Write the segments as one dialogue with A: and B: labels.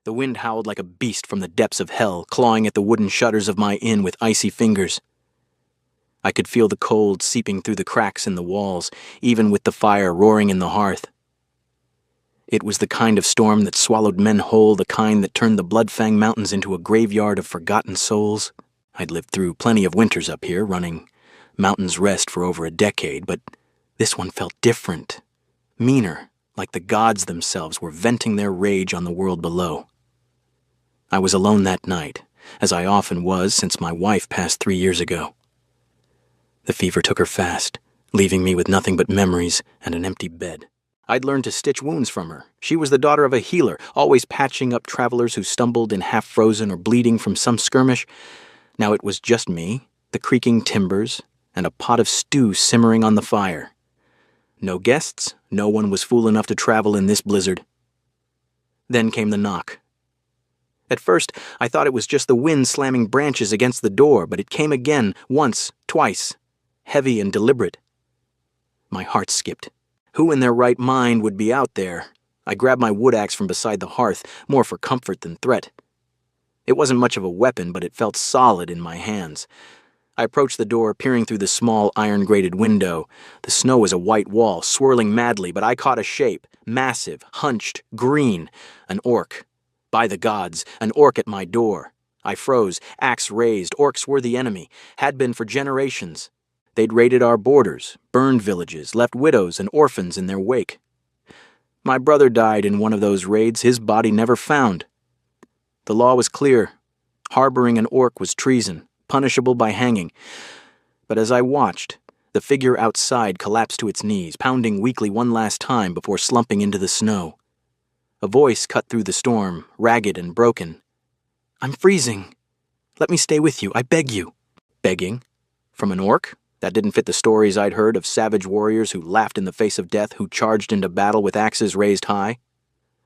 A: The wind howled like a beast from the depths of hell, clawing at the wooden shutters of my inn with icy fingers. I could feel the cold seeping through the cracks in the walls, even with the fire roaring in the hearth. It was the kind of storm that swallowed men whole, the kind that turned the Bloodfang Mountains into a graveyard of forgotten souls. I'd lived through plenty of winters up here, running Mountains Rest for over a decade, but this one felt different, meaner, like the gods themselves were venting their rage on the world below. I was alone that night, as I often was since my wife passed 3 years ago. The fever took her fast, leaving me with nothing but memories and an empty bed. I'd learned to stitch wounds from her. She was the daughter of a healer, always patching up travelers who stumbled in half-frozen or bleeding from some skirmish. Now it was just me, the creaking timbers, and a pot of stew simmering on the fire. No guests, no one was fool enough to travel in this blizzard. Then came the knock. At first, I thought it was just the wind slamming branches against the door, but it came again, once, twice, heavy and deliberate. My heart skipped. Who in their right mind would be out there? I grabbed my wood axe from beside the hearth, more for comfort than threat. It wasn't much of a weapon, but it felt solid in my hands. I approached the door, peering through the small iron-grated window. The snow was a white wall, swirling madly, but I caught a shape, massive, hunched, green, an orc. By the gods, an orc at my door. I froze, axe raised. Orcs were the enemy, had been for generations. They'd raided our borders, burned villages, left widows and orphans in their wake. My brother died in one of those raids, his body never found. The law was clear. Harboring an orc was treason, punishable by hanging. But as I watched, the figure outside collapsed to its knees, pounding weakly one last time before slumping into the snow. A voice cut through the storm, ragged and broken. "I'm freezing. Let me stay with you, I beg you." Begging? From an orc? That didn't fit the stories I'd heard of savage warriors who laughed in the face of death, who charged into battle with axes raised high.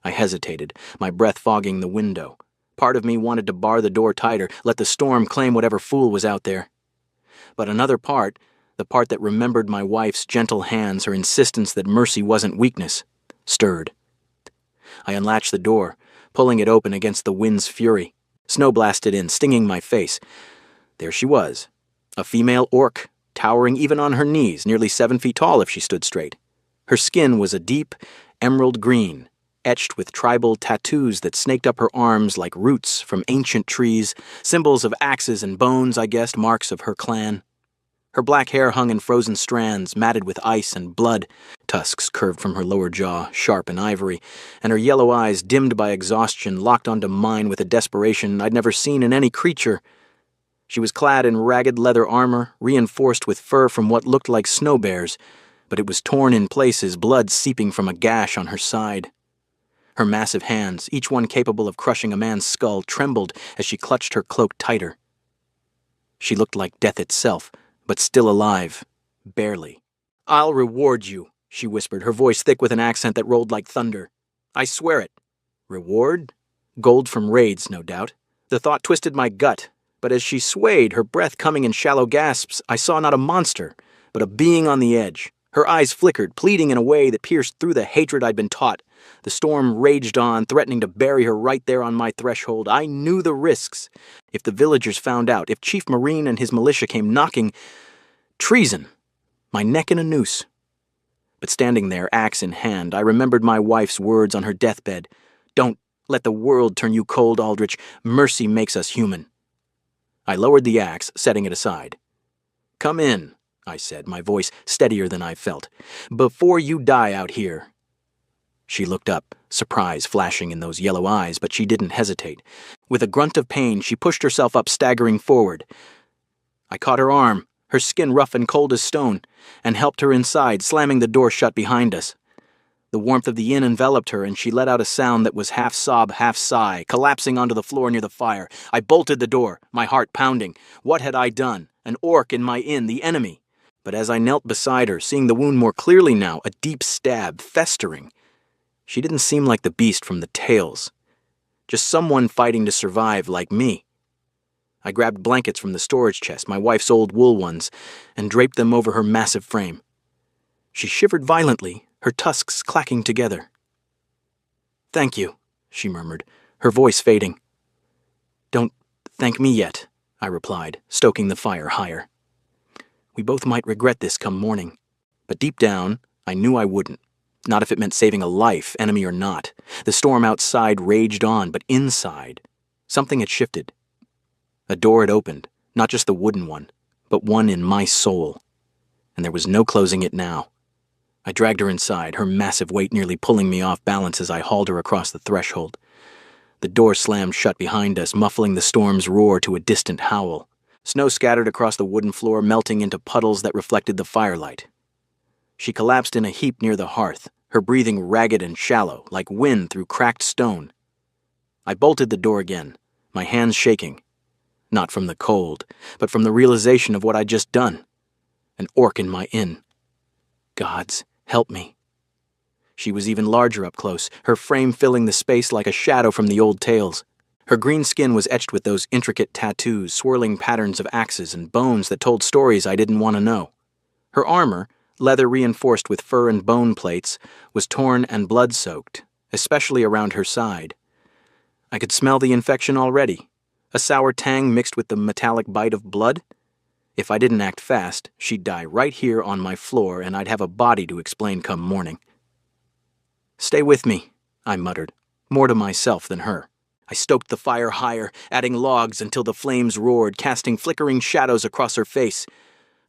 A: I hesitated, my breath fogging the window. Part of me wanted to bar the door tighter, let the storm claim whatever fool was out there. But another part, the part that remembered my wife's gentle hands, her insistence that mercy wasn't weakness, stirred. I unlatched the door, pulling it open against the wind's fury. Snow blasted in, stinging my face. There she was, a female orc, towering even on her knees, nearly 7 feet tall if she stood straight. Her skin was a deep emerald green, etched with tribal tattoos that snaked up her arms like roots from ancient trees, symbols of axes and bones, I guessed, marks of her clan. Her black hair hung in frozen strands, matted with ice and blood. Tusks curved from her lower jaw, sharp and ivory, and her yellow eyes, dimmed by exhaustion, locked onto mine with a desperation I'd never seen in any creature. She was clad in ragged leather armor, reinforced with fur from what looked like snow bears, but it was torn in places, blood seeping from a gash on her side. Her massive hands, each one capable of crushing a man's skull, trembled as she clutched her cloak tighter. She looked like death itself, but still alive, barely. "I'll reward you," she whispered, her voice thick with an accent that rolled like thunder. "I swear it." Reward? Gold from raids, no doubt. The thought twisted my gut, but as she swayed, her breath coming in shallow gasps, I saw not a monster, but a being on the edge. Her eyes flickered, pleading in a way that pierced through the hatred I'd been taught. The storm raged on, threatening to bury her right there on my threshold. I knew the risks. If the villagers found out, if Chief Marine and his militia came knocking... Treason! My neck in a noose. But standing there, axe in hand, I remembered my wife's words on her deathbed. "Don't let the world turn you cold, Aldrich. Mercy makes us human." I lowered the axe, setting it aside. "Come in," I said, my voice steadier than I felt. "Before you die out here." She looked up, surprise flashing in those yellow eyes, but she didn't hesitate. With a grunt of pain, she pushed herself up, staggering forward. I caught her arm, her skin rough and cold as stone, and helped her inside, slamming the door shut behind us. The warmth of the inn enveloped her, and she let out a sound that was half sob, half sigh, collapsing onto the floor near the fire. I bolted the door, my heart pounding. What had I done? An orc in my inn, the enemy. But as I knelt beside her, seeing the wound more clearly now, a deep stab, festering, she didn't seem like the beast from the tales. Just someone fighting to survive like me. I grabbed blankets from the storage chest, my wife's old wool ones, and draped them over her massive frame. She shivered violently, her tusks clacking together. "Thank you," she murmured, her voice fading. "Don't thank me yet," I replied, stoking the fire higher. We both might regret this come morning, but deep down, I knew I wouldn't. Not if it meant saving a life, enemy or not. The storm outside raged on, but inside, something had shifted. A door had opened, not just the wooden one, but one in my soul. And there was no closing it now. I dragged her inside, her massive weight nearly pulling me off balance as I hauled her across the threshold. The door slammed shut behind us, muffling the storm's roar to a distant howl. Snow scattered across the wooden floor, melting into puddles that reflected the firelight. She collapsed in a heap near the hearth, her breathing ragged and shallow, like wind through cracked stone. I bolted the door again, my hands shaking. Not from the cold, but from the realization of what I'd just done. An orc in my inn. Gods, help me. She was even larger up close, her frame filling the space like a shadow from the old tales. Her green skin was etched with those intricate tattoos, swirling patterns of axes and bones that told stories I didn't want to know. Her armor, leather reinforced with fur and bone plates, was torn and blood-soaked, especially around her side. I could smell the infection already, a sour tang mixed with the metallic bite of blood. If I didn't act fast, she'd die right here on my floor, and I'd have a body to explain come morning. "Stay with me," I muttered, more to myself than her. I stoked the fire higher, adding logs until the flames roared, casting flickering shadows across her face.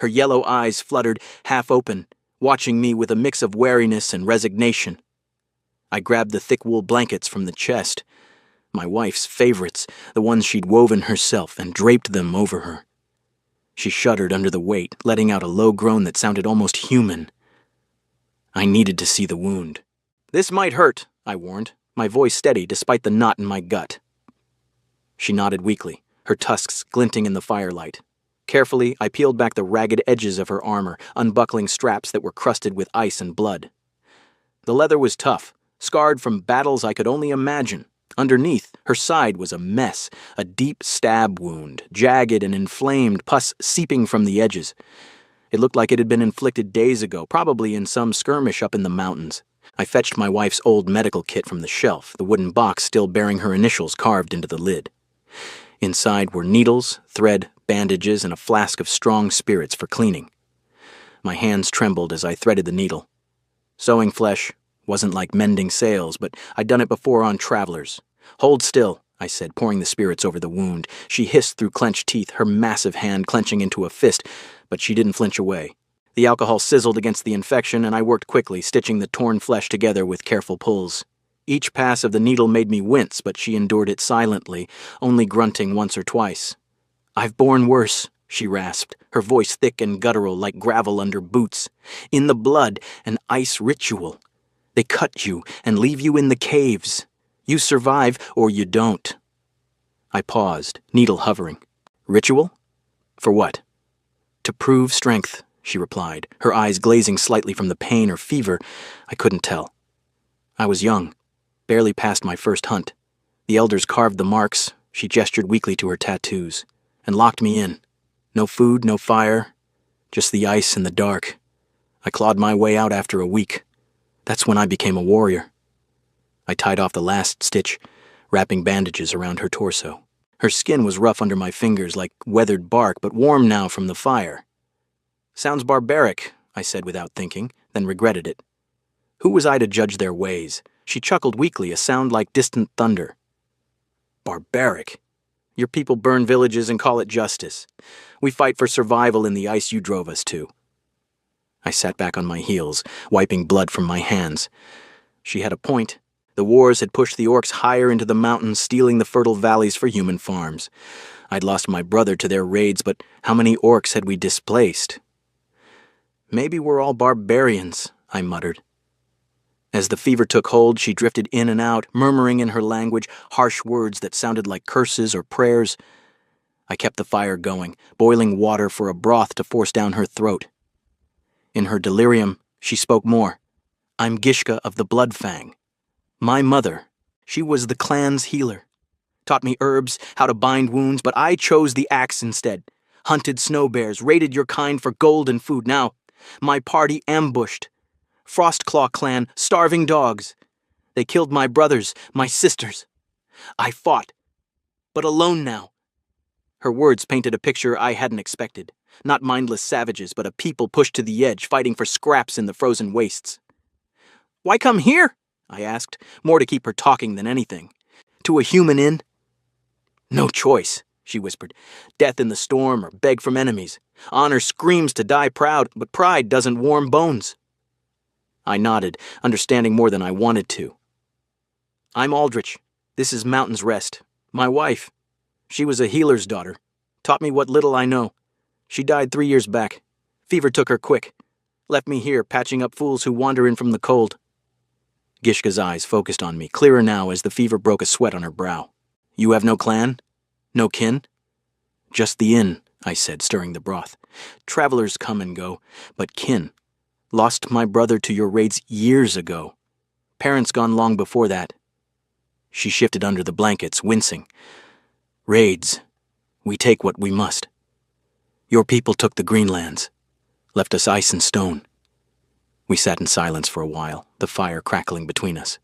A: Her yellow eyes fluttered, half open, watching me with a mix of wariness and resignation. I grabbed the thick wool blankets from the chest, my wife's favorites, the ones she'd woven herself, and draped them over her. She shuddered under the weight, letting out a low groan that sounded almost human. I needed to see the wound. "This might hurt," I warned, my voice steady despite the knot in my gut. She nodded weakly, her tusks glinting in the firelight. Carefully, I peeled back the ragged edges of her armor, unbuckling straps that were crusted with ice and blood. The leather was tough, scarred from battles I could only imagine. Underneath, her side was a mess, a deep stab wound, jagged and inflamed, pus seeping from the edges. It looked like it had been inflicted days ago, probably in some skirmish up in the mountains. I fetched my wife's old medical kit from the shelf, the wooden box still bearing her initials carved into the lid. Inside were needles, thread, bandages, and a flask of strong spirits for cleaning. My hands trembled as I threaded the needle. Sewing flesh wasn't like mending sails, but I'd done it before on travelers. "Hold still," I said, pouring the spirits over the wound. She hissed through clenched teeth, her massive hand clenching into a fist, but she didn't flinch away. The alcohol sizzled against the infection, and I worked quickly, stitching the torn flesh together with careful pulls. Each pass of the needle made me wince, but she endured it silently, only grunting once or twice. "I've borne worse," she rasped, her voice thick and guttural like gravel under boots. "In the blood, an ice ritual. They cut you and leave you in the caves. You survive or you don't." I paused, needle hovering. "Ritual? For what?" "To prove strength," she replied, her eyes glazing slightly from the pain or fever. I couldn't tell. I was young, barely past my first hunt. The elders carved the marks, she gestured weakly to her tattoos, and locked me in. No food, no fire, just the ice and the dark. I clawed my way out after a week. That's when I became a warrior. I tied off the last stitch, wrapping bandages around her torso. Her skin was rough under my fingers like weathered bark, but warm now from the fire. "Sounds barbaric," I said without thinking, then regretted it. Who was I to judge their ways? She chuckled weakly, a sound like distant thunder. "Barbaric? Your people burn villages and call it justice. We fight for survival in the ice you drove us to." I sat back on my heels, wiping blood from my hands. She had a point. The wars had pushed the orcs higher into the mountains, stealing the fertile valleys for human farms. I'd lost my brother to their raids, but how many orcs had we displaced? "Maybe we're all barbarians," I muttered. As the fever took hold, she drifted in and out, murmuring in her language, harsh words that sounded like curses or prayers. I kept the fire going, boiling water for a broth to force down her throat. In her delirium, she spoke more. "I'm Gishka of the Bloodfang. My mother, she was the clan's healer. Taught me herbs, how to bind wounds, but I chose the axe instead. Hunted snow bears, raided your kind for gold and food. Now, my party ambushed. Frostclaw clan, starving dogs. They killed my brothers, my sisters. I fought, but alone now. Her words painted a picture I hadn't expected. Not mindless savages, but a people pushed to the edge, fighting for scraps in the frozen wastes. Why come here? I asked, more to keep her talking than anything. To a human inn? No choice, she whispered. Death in the storm or beg from enemies. Honor screams to die proud, but pride doesn't warm bones. I nodded, understanding more than I wanted to. I'm Aldrich. This is Mountain's Rest. My wife. She was a healer's daughter. Taught me what little I know. She died 3 years back. Fever took her quick. Left me here, patching up fools who wander in from the cold. Gishka's eyes focused on me, clearer now as the fever broke a sweat on her brow. You have no clan? No kin? Just the inn, I said, stirring the broth. Travelers come and go, but kin. Lost my brother to your raids years ago. Parents gone long before that. She shifted under the blankets, wincing. Raids. We take what we must. Your people took the Greenlands, left us ice and stone. We sat in silence for a while, the fire crackling between us.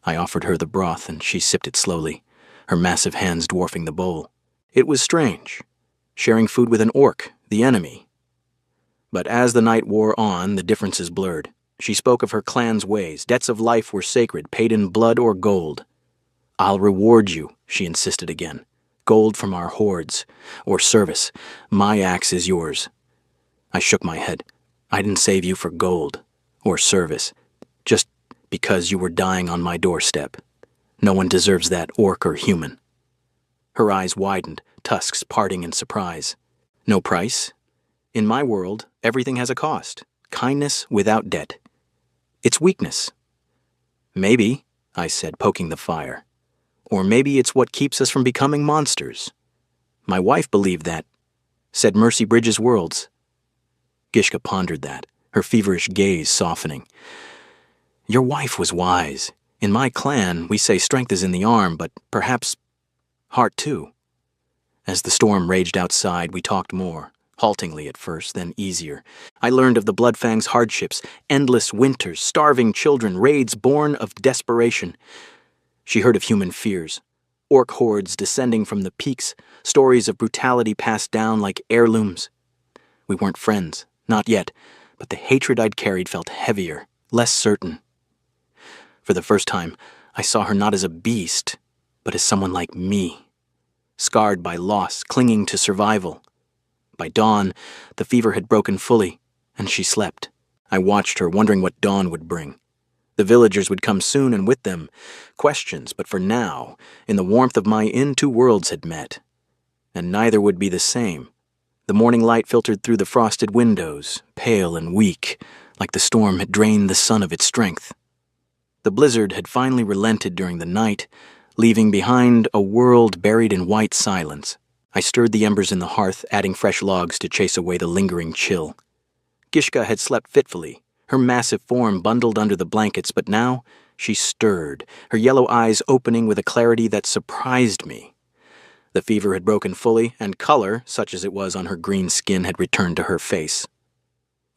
A: I offered her the broth, and she sipped it slowly, her massive hands dwarfing the bowl. It was strange, sharing food with an orc, the enemy. But as the night wore on, the differences blurred. She spoke of her clan's ways. Debts of life were sacred, paid in blood or gold. I'll reward you, she insisted again. Gold from our hoards, or service. My axe is yours. I shook my head. I didn't save you for gold, or service, just because you were dying on my doorstep. No one deserves that, orc or human. Her eyes widened, tusks parting in surprise. No price? In my world, everything has a cost. Kindness without debt. It's weakness. Maybe, I said, poking the fire. Or maybe it's what keeps us from becoming monsters. My wife believed that. Said Mercy bridges worlds. Gishka pondered that, her feverish gaze softening. Your wife was wise. In my clan, we say strength is in the arm, but perhaps heart too. As the storm raged outside, we talked more, haltingly at first, then easier. I learned of the Bloodfang's hardships, endless winters, starving children, raids born of desperation. She heard of human fears, orc hordes descending from the peaks, stories of brutality passed down like heirlooms. We weren't friends, not yet, but the hatred I'd carried felt heavier, less certain. For the first time, I saw her not as a beast, but as someone like me, scarred by loss, clinging to survival. By dawn, the fever had broken fully, and she slept. I watched her, wondering what dawn would bring. The villagers would come soon, and with them, questions, but for now, in the warmth of my inn, two worlds had met. And neither would be the same. The morning light filtered through the frosted windows, pale and weak, like the storm had drained the sun of its strength. The blizzard had finally relented during the night, leaving behind a world buried in white silence. I stirred the embers in the hearth, adding fresh logs to chase away the lingering chill. Gishka had slept fitfully, her massive form bundled under the blankets, but now she stirred, her yellow eyes opening with a clarity that surprised me. The fever had broken fully, and color, such as it was on her green skin, had returned to her face.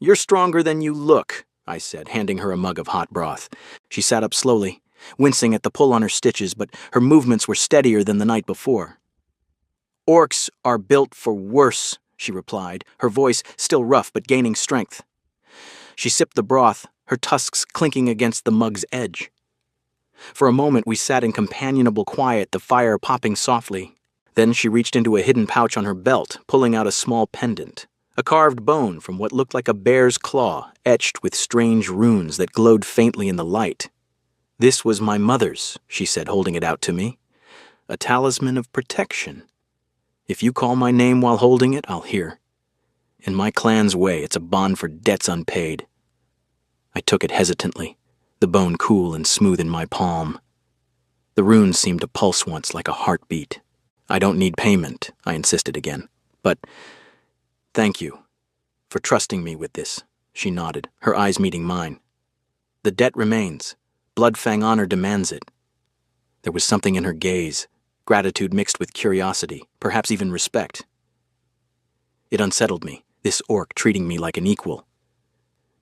A: You're stronger than you look, I said, handing her a mug of hot broth. She sat up slowly, wincing at the pull on her stitches, but her movements were steadier than the night before. Orcs are built for worse, she replied, her voice still rough but gaining strength. She sipped the broth, her tusks clinking against the mug's edge. For a moment we sat in companionable quiet, the fire popping softly. Then she reached into a hidden pouch on her belt, pulling out a small pendant, a carved bone from what looked like a bear's claw, etched with strange runes that glowed faintly in the light. This was my mother's, she said, holding it out to me. A talisman of protection. If you call my name while holding it, I'll hear. In my clan's way, it's a bond for debts unpaid. I took it hesitantly, the bone cool and smooth in my palm. The runes seemed to pulse once like a heartbeat. I don't need payment, I insisted again. But thank you for trusting me with this, she nodded, her eyes meeting mine. The debt remains. Bloodfang honor demands it. There was something in her gaze, gratitude mixed with curiosity, perhaps even respect. It unsettled me, this orc treating me like an equal.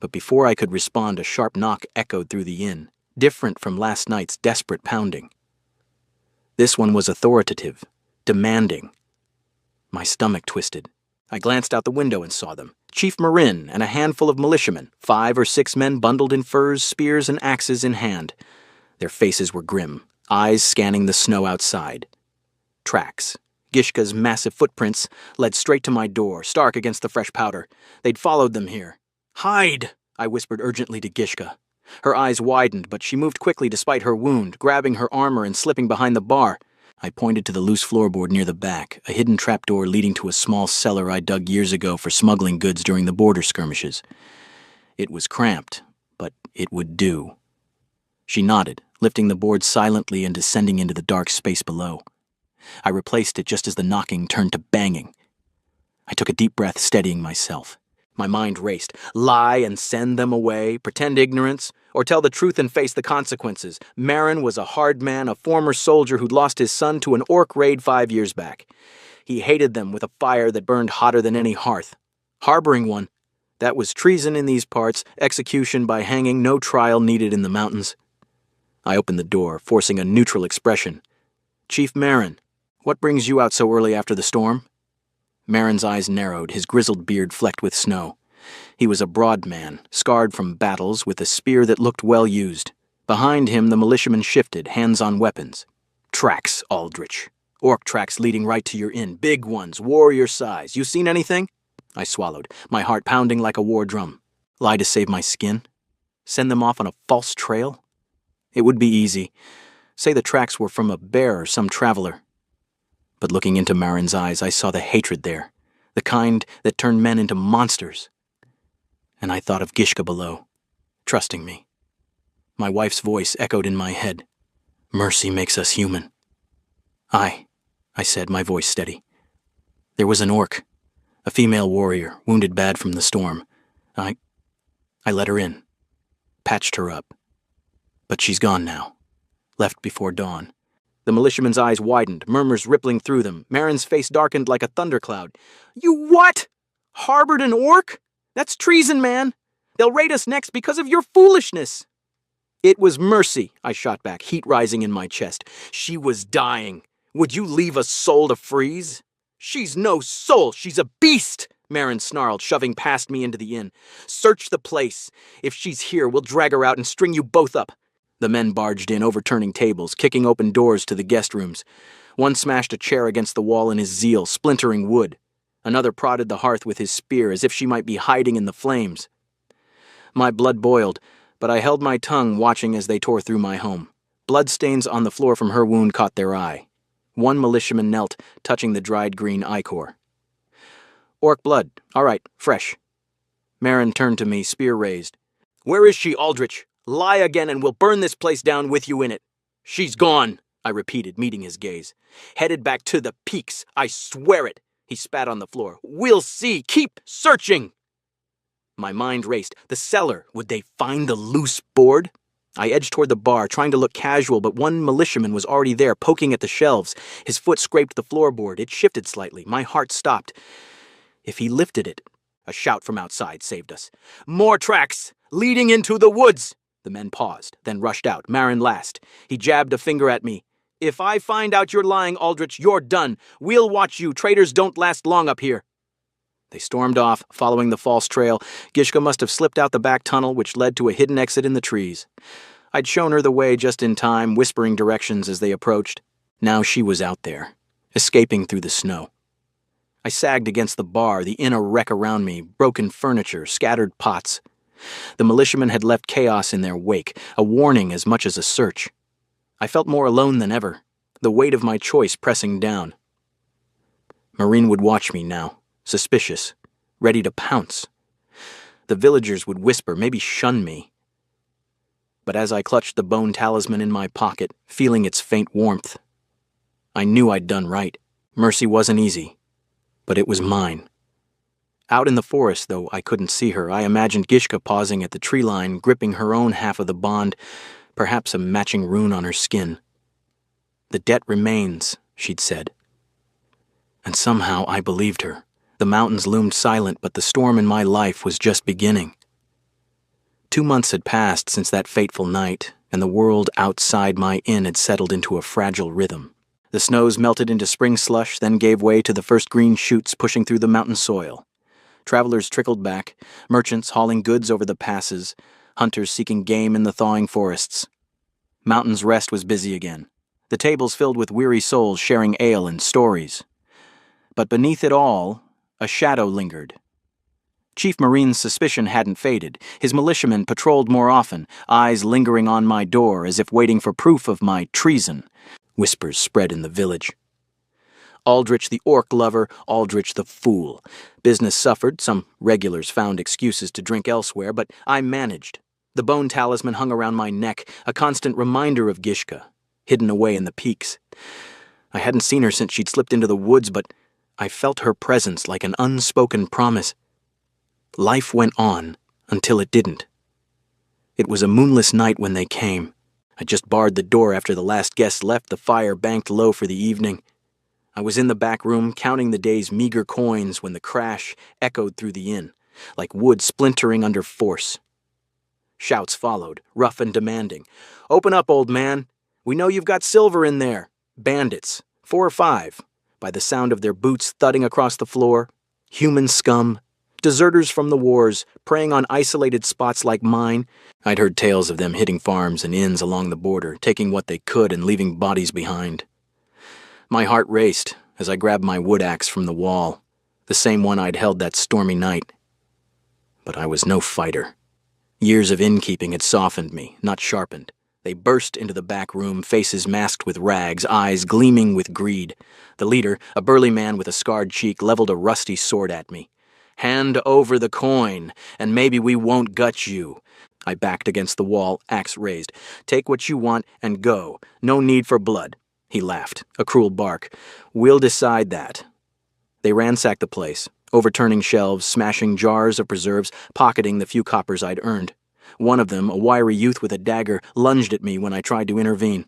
A: But before I could respond, a sharp knock echoed through the inn, different from last night's desperate pounding. This one was authoritative, demanding. My stomach twisted. I glanced out the window and saw them. Chief Marin and a handful of militiamen, 5 or 6 men bundled in furs, spears, and axes in hand. Their faces were grim, eyes scanning the snow outside. Tracks. Gishka's massive footprints led straight to my door, stark against the fresh powder. They'd followed them here. "Hide!" I whispered urgently to Gishka. Her eyes widened, but she moved quickly despite her wound, grabbing her armor and slipping behind the bar. I pointed to the loose floorboard near the back, a hidden trapdoor leading to a small cellar I dug years ago for smuggling goods during the border skirmishes. It was cramped, but it would do. She nodded, lifting the board silently and descending into the dark space below. I replaced it just as the knocking turned to banging. I took a deep breath, steadying myself. My mind raced. Lie and send them away, pretend ignorance, or tell the truth and face the consequences. Marin was a hard man, a former soldier who'd lost his son to an orc raid 5 years back. He hated them with a fire that burned hotter than any hearth. Harboring one, that was treason in these parts, execution by hanging, no trial needed in the mountains. I opened the door, forcing a neutral expression. "Chief Marin, what brings you out so early after the storm?" Marin's eyes narrowed, his grizzled beard flecked with snow. He was a broad man, scarred from battles, with a spear that looked well used. Behind him, the militiamen shifted, hands on weapons. "Tracks, Aldrich. Orc tracks leading right to your inn. Big ones, warrior size. You seen anything?" I swallowed, my heart pounding like a war drum. Lie to save my skin? Send them off on a false trail? It would be easy. Say the tracks were from a bear or some traveler. But looking into Marin's eyes, I saw the hatred there, the kind that turned men into monsters. And I thought of Gishka below, trusting me. My wife's voice echoed in my head. "Mercy makes us human." I said, my voice steady. "There was an orc, a female warrior, wounded bad from the storm. I let her in, patched her up. But she's gone now, left before dawn." The militiaman's eyes widened, murmurs rippling through them. Marin's face darkened like a thundercloud. "You what? Harbored an orc? That's treason, man. They'll raid us next because of your foolishness." "It was Mercy," I shot back, heat rising in my chest. "She was dying. Would you leave a soul to freeze?" "She's no soul. She's a beast," Marin snarled, shoving past me into the inn. "Search the place. If she's here, we'll drag her out and string you both up." The men barged in, overturning tables, kicking open doors to the guest rooms. One smashed a chair against the wall in his zeal, splintering wood. Another prodded the hearth with his spear, as if she might be hiding in the flames. My blood boiled, but I held my tongue, watching as they tore through my home. Bloodstains on the floor from her wound caught their eye. One militiaman knelt, touching the dried green ichor. "Orc blood. All right, fresh." Marin turned to me, spear raised. "Where is she, Aldrich? Lie again and we'll burn this place down with you in it." "She's gone," I repeated, meeting his gaze. "Headed back to the peaks, I swear it." He spat on the floor. "We'll see. Keep searching." My mind raced. The cellar. Would they find the loose board? I edged toward the bar, trying to look casual, but one militiaman was already there, poking at the shelves. His foot scraped the floorboard. It shifted slightly. My heart stopped. If he lifted it... A shout from outside saved us. "More tracks! Leading into the woods!" The men paused, then rushed out, Marin last. He jabbed a finger at me. "If I find out you're lying, Aldrich, you're done. We'll watch you. Traitors don't last long up here." They stormed off, following the false trail. Gishka must have slipped out the back tunnel, which led to a hidden exit in the trees. I'd shown her the way just in time, whispering directions as they approached. Now she was out there, escaping through the snow. I sagged against the bar, the inn a wreck around me, broken furniture, scattered pots. The militiamen had left chaos in their wake, a warning as much as a search. I felt more alone than ever, the weight of my choice pressing down. Marin would watch me now, suspicious, ready to pounce. The villagers would whisper, maybe shun me. But as I clutched the bone talisman in my pocket, feeling its faint warmth, I knew I'd done right. Mercy wasn't easy, but it was mine. Out in the forest, though I couldn't see her, I imagined Gishka pausing at the tree line, gripping her own half of the bond, perhaps a matching rune on her skin. "The debt remains," she'd said. And somehow I believed her. The mountains loomed silent, but the storm in my life was just beginning. 2 months had passed since that fateful night, and the world outside my inn had settled into a fragile rhythm. The snows melted into spring slush, then gave way to the first green shoots pushing through the mountain soil. Travelers trickled back, merchants hauling goods over the passes, hunters seeking game in the thawing forests. Mountain's Rest was busy again, the tables filled with weary souls sharing ale and stories. But beneath it all, a shadow lingered. Chief Marine's suspicion hadn't faded. His militiamen patrolled more often, eyes lingering on my door as if waiting for proof of my treason. Whispers spread in the village. Aldrich the orc lover, Aldrich the fool. Business suffered, some regulars found excuses to drink elsewhere, but I managed. The bone talisman hung around my neck, a constant reminder of Gishka, hidden away in the peaks. I hadn't seen her since she'd slipped into the woods, but I felt her presence like an unspoken promise. Life went on until it didn't. It was a moonless night when they came. I just barred the door after the last guest left, the fire banked low for the evening. I was in the back room counting the day's meager coins when the crash echoed through the inn, like wood splintering under force. Shouts followed, rough and demanding. "Open up, old man. We know you've got silver in there." Bandits, 4 or 5, by the sound of their boots thudding across the floor. Human scum. Deserters from the wars, preying on isolated spots like mine. I'd heard tales of them hitting farms and inns along the border, taking what they could and leaving bodies behind. My heart raced as I grabbed my wood axe from the wall, the same one I'd held that stormy night. But I was no fighter. Years of innkeeping had softened me, not sharpened. They burst into the back room, faces masked with rags, eyes gleaming with greed. The leader, a burly man with a scarred cheek, leveled a rusty sword at me. "Hand over the coin, and maybe we won't gut you." I backed against the wall, axe raised. "Take what you want and go. No need for blood." He laughed, a cruel bark. "We'll decide that." They ransacked the place, overturning shelves, smashing jars of preserves, pocketing the few coppers I'd earned. One of them, a wiry youth with a dagger, lunged at me when I tried to intervene.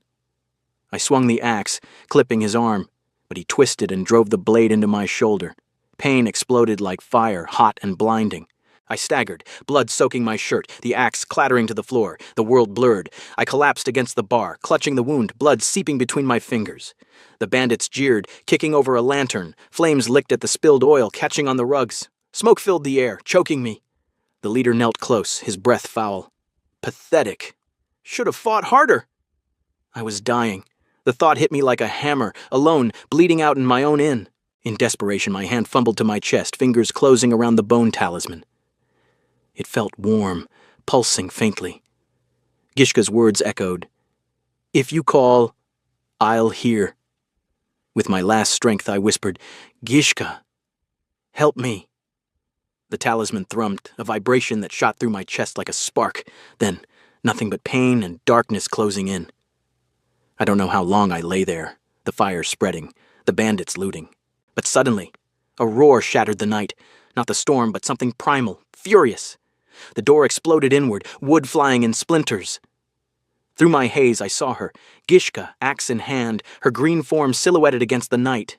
A: I swung the axe, clipping his arm, but he twisted and drove the blade into my shoulder. Pain exploded like fire, hot and blinding. I staggered, blood soaking my shirt, the axe clattering to the floor, the world blurred. I collapsed against the bar, clutching the wound, blood seeping between my fingers. The bandits jeered, kicking over a lantern. Flames licked at the spilled oil, catching on the rugs. Smoke filled the air, choking me. The leader knelt close, his breath foul. Pathetic. Should have fought harder. I was dying. The thought hit me like a hammer, alone, bleeding out in my own inn. In desperation, my hand fumbled to my chest, fingers closing around the bone talisman. It felt warm, pulsing faintly. Gishka's words echoed. "If you call, I'll hear." With my last strength, I whispered, "Gishka, help me." The talisman thrummed, a vibration that shot through my chest like a spark. Then, nothing but pain and darkness closing in. I don't know how long I lay there, the fire spreading, the bandits looting. But suddenly, a roar shattered the night. Not the storm, but something primal, furious. The door exploded inward, wood flying in splinters. Through my haze, I saw her, Gishka, axe in hand, her green form silhouetted against the night.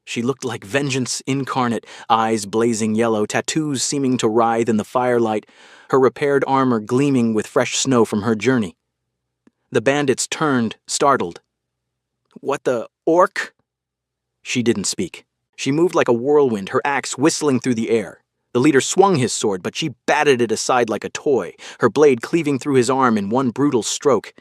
A: She looked like vengeance incarnate, eyes blazing yellow, tattoos seeming to writhe in the firelight, her repaired armor gleaming with fresh snow from her journey. The bandits turned, startled. "What the orc?" She didn't speak. She moved like a whirlwind, her axe whistling through the air. The leader swung his sword, but she batted it aside like a toy, her blade cleaving through his arm in one brutal stroke.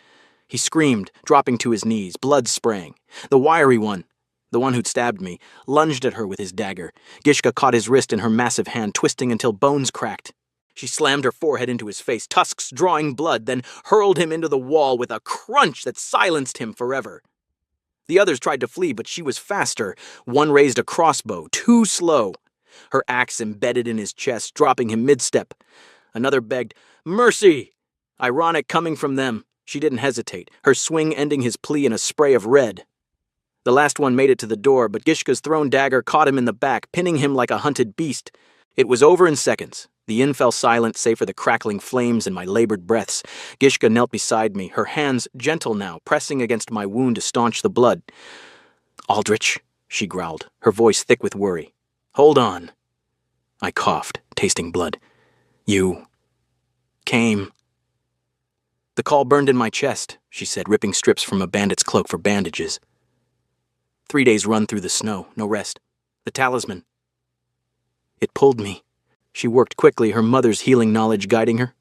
A: He screamed, dropping to his knees, blood spraying. The wiry one, the one who'd stabbed me, lunged at her with his dagger. Gishka caught his wrist in her massive hand, twisting until bones cracked. She slammed her forehead into his face, tusks drawing blood, then hurled him into the wall with a crunch that silenced him forever. The others tried to flee, but she was faster. One raised a crossbow, too slow. Her axe embedded in his chest, dropping him mid-step. Another begged, "Mercy!" Ironic coming from them. She didn't hesitate, her swing ending his plea in a spray of red. The last one made it to the door, but Gishka's thrown dagger caught him in the back, pinning him like a hunted beast. It was over in seconds. The inn fell silent, save for the crackling flames and my labored breaths. Gishka knelt beside me, her hands gentle now, pressing against my wound to staunch the blood. "Aldrich," she growled, her voice thick with worry. "Hold on." I coughed, tasting blood. "You came." "The call burned in my chest," she said, ripping strips from a bandit's cloak for bandages. 3 days run through the snow, no rest. The talisman. It pulled me. She worked quickly, her mother's healing knowledge guiding her.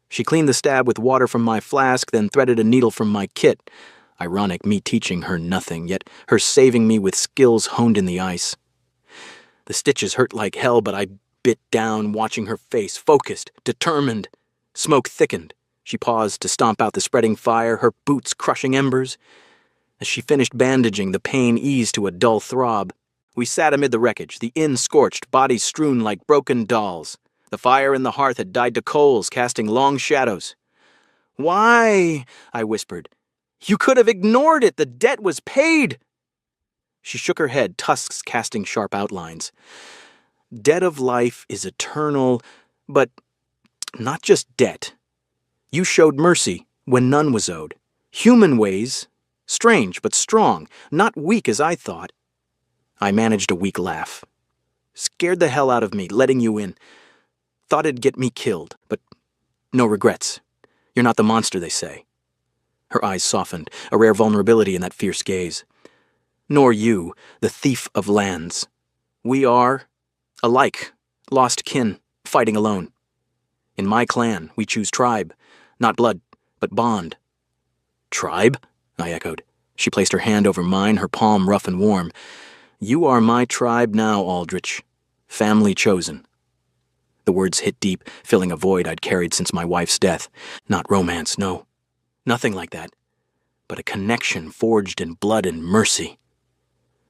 A: She cleaned the stab with water from my flask, then threaded a needle from my kit. Ironic, me teaching her nothing, yet her saving me with skills honed in the ice. The stitches hurt like hell, but I bit down, watching her face, focused, determined. Smoke thickened. She paused to stomp out the spreading fire, her boots crushing embers. As she finished bandaging, the pain eased to a dull throb. We sat amid the wreckage, the inn scorched, bodies strewn like broken dolls. The fire in the hearth had died to coals, casting long shadows. "Why?" I whispered. "You could have ignored it. The debt was paid." She shook her head, tusks casting sharp outlines. "Debt of life is eternal, but not just debt. You showed mercy when none was owed. Human ways, strange but strong, not weak as I thought." I managed a weak laugh. "Scared the hell out of me, letting you in. Thought it'd get me killed, but no regrets. You're not the monster they say." Her eyes softened, a rare vulnerability in that fierce gaze. "Nor you, the thief of lands. We are alike, lost kin, fighting alone. In my clan, we choose tribe, not blood, but bond." "Tribe?" I echoed. She placed her hand over mine, her palm rough and warm. "You are my tribe now, Aldrich. Family chosen." The words hit deep, filling a void I'd carried since my wife's death. Not romance, no. Nothing like that. But a connection forged in blood and mercy.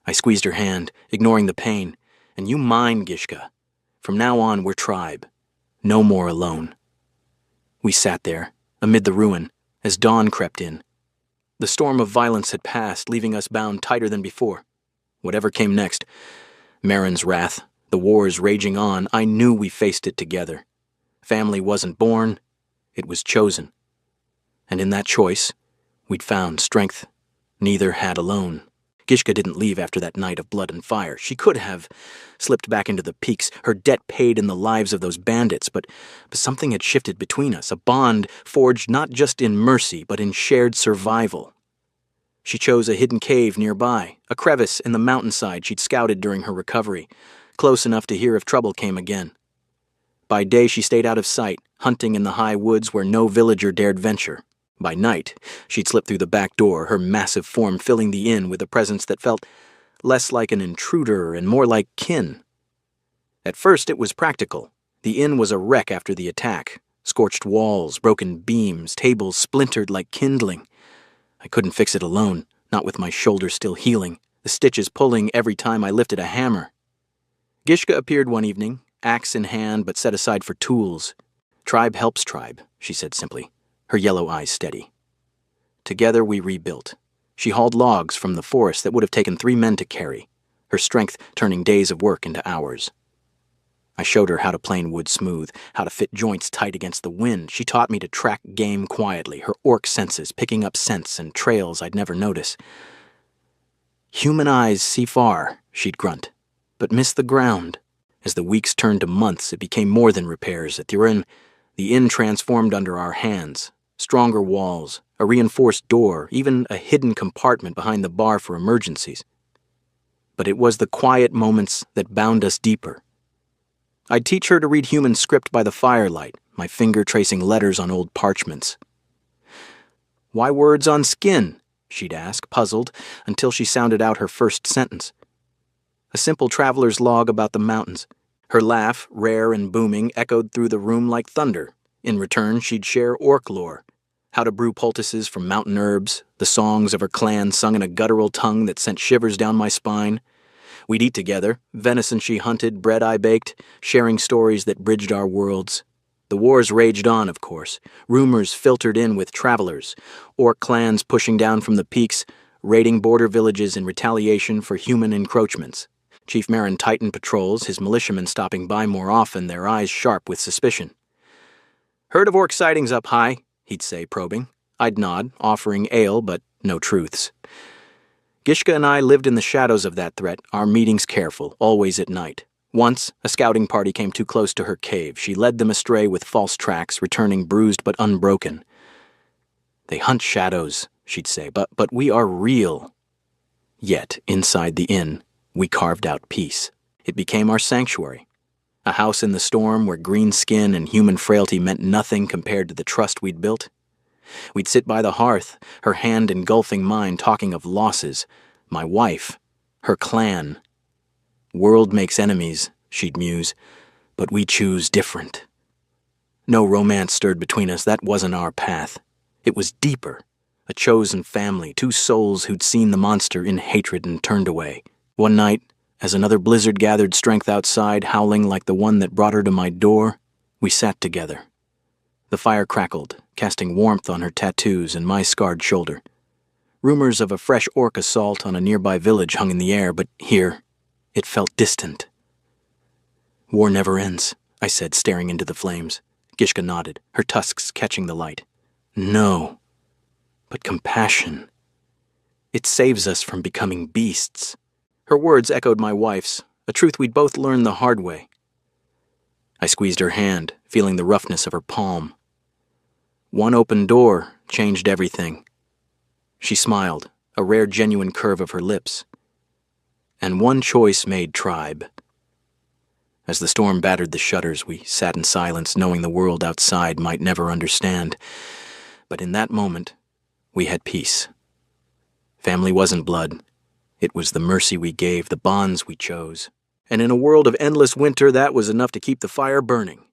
A: I squeezed her hand, ignoring the pain. "And you mine, Gishka. From now on, we're tribe. No more alone." We sat there, amid the ruin, as dawn crept in. The storm of violence had passed, leaving us bound tighter than before. Whatever came next, Marin's wrath, the wars raging on, I knew we faced it together. Family wasn't born, it was chosen. And in that choice, we'd found strength neither had alone. Gishka didn't leave after that night of blood and fire. She could have slipped back into the peaks, her debt paid in the lives of those bandits, but something had shifted between us, a bond forged not just in mercy, but in shared survival. She chose a hidden cave nearby, a crevice in the mountainside she'd scouted during her recovery, close enough to hear if trouble came again. By day she stayed out of sight, hunting in the high woods where no villager dared venture. By night, she'd slip through the back door, her massive form filling the inn with a presence that felt less like an intruder and more like kin. At first it was practical. The inn was a wreck after the attack. Scorched walls, broken beams, tables splintered like kindling. I couldn't fix it alone, not with my shoulder still healing, the stitches pulling every time I lifted a hammer. Gishka appeared one evening, axe in hand but set aside for tools. "Tribe helps tribe," she said simply, her yellow eyes steady. Together we rebuilt. She hauled logs from the forest that would have taken 3 men to carry, her strength turning days of work into hours. I showed her how to plane wood smooth, how to fit joints tight against the wind. She taught me to track game quietly, her orc senses picking up scents and trails I'd never notice. "Human eyes see far," she'd grunt, "but miss the ground." As the weeks turned to months, it became more than repairs at the inn transformed under our hands. Stronger walls, a reinforced door, even a hidden compartment behind the bar for emergencies. But it was the quiet moments that bound us deeper. I'd teach her to read human script by the firelight, my finger tracing letters on old parchments. "Why words on skin?" she'd ask, puzzled, until she sounded out her first sentence. A simple traveler's log about the mountains. Her laugh, rare and booming, echoed through the room like thunder. In return, she'd share orc lore, how to brew poultices from mountain herbs, the songs of her clan sung in a guttural tongue that sent shivers down my spine. We'd eat together, venison she hunted, bread I baked, sharing stories that bridged our worlds. The wars raged on, of course. Rumors filtered in with travelers, orc clans pushing down from the peaks, raiding border villages in retaliation for human encroachments. Chief Marin tightened patrols, his militiamen stopping by more often, their eyes sharp with suspicion. "Heard of orc sightings up high," he'd say, probing. I'd nod, offering ale, but no truths. Gishka and I lived in the shadows of that threat, our meetings careful, always at night. Once, a scouting party came too close to her cave. She led them astray with false tracks, returning bruised but unbroken. "They hunt shadows," she'd say, but we are real. Yet, inside the inn, we carved out peace. It became our sanctuary. A house in the storm where green skin and human frailty meant nothing compared to the trust we'd built. We'd sit by the hearth, her hand engulfing mine, talking of losses, my wife, her clan. World makes enemies, she'd muse, but we choose different. No romance stirred between us, that wasn't our path. It was deeper, a chosen family, two souls who'd seen the monster in hatred and turned away. One night, as another blizzard gathered strength outside, howling like the one that brought her to my door, we sat together. The fire crackled, casting warmth on her tattoos and my scarred shoulder. Rumors of a fresh orc assault on a nearby village hung in the air, but here, it felt distant. War never ends, I said, staring into the flames. Gishka nodded, her tusks catching the light. No, but compassion. It saves us from becoming beasts. Her words echoed my wife's, a truth we'd both learned the hard way. I squeezed her hand, feeling the roughness of her palm. One open door changed everything. She smiled, a rare genuine curve of her lips. And one choice made tribe. As the storm battered the shutters, we sat in silence, knowing the world outside might never understand. But in that moment, we had peace. Family wasn't blood. It was the mercy we gave, the bonds we chose. And in a world of endless winter, that was enough to keep the fire burning.